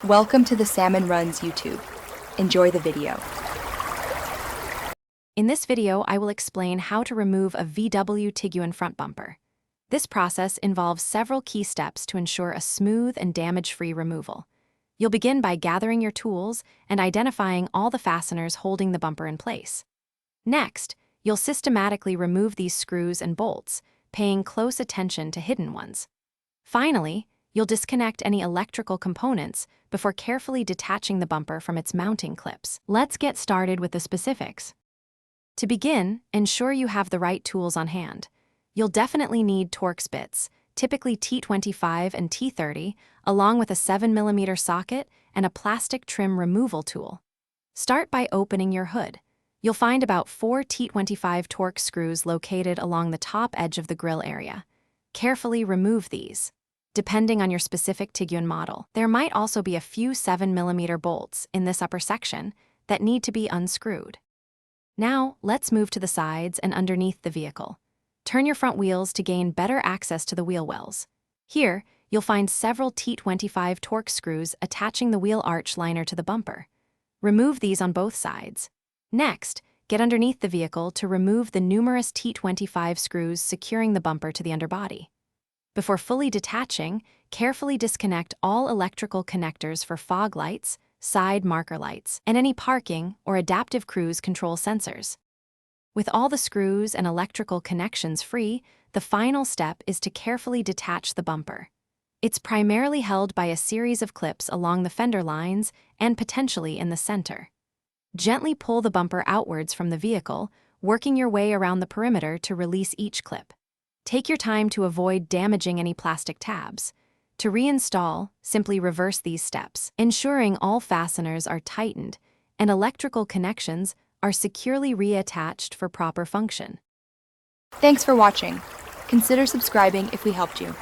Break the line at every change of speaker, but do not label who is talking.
Welcome to the Salmon Runs YouTube. Enjoy the video.
In this video, I will explain how to remove a VW Tiguan front bumper. This process involves several key steps to ensure a smooth and damage-free removal. You'll begin by gathering your tools and identifying all the fasteners holding the bumper in place. Next, you'll systematically remove these screws and bolts, paying close attention to hidden ones. Finally, you'll disconnect any electrical components before carefully detaching the bumper from its mounting clips. Let's get started with the specifics. To begin, ensure you have the right tools on hand. You'll definitely need Torx bits, typically T25 and T30, along with a 7mm socket and a plastic trim removal tool. Start by opening your hood. You'll find about 4 T25 Torx screws located along the top edge of the grille area. Carefully remove these. Depending on your specific Tiguan model, there might also be a few 7mm bolts in this upper section that need to be unscrewed. Now, let's move to the sides and underneath the vehicle. Turn your front wheels to gain better access to the wheel wells. Here, you'll find several T25 Torx screws attaching the wheel arch liner to the bumper. Remove these on both sides. Next, get underneath the vehicle to remove the numerous T25 screws securing the bumper to the underbody. Before fully detaching, carefully disconnect all electrical connectors for fog lights, side marker lights, and any parking or adaptive cruise control sensors. With all the screws and electrical connections free, the final step is to carefully detach the bumper. It's primarily held by a series of clips along the fender lines and potentially in the center. Gently pull the bumper outwards from the vehicle, working your way around the perimeter to release each clip. Take your time to avoid damaging any plastic tabs. To reinstall, simply reverse these steps, ensuring all fasteners are tightened and electrical connections are securely reattached for proper function.
Thanks for watching. Consider subscribing if we helped you.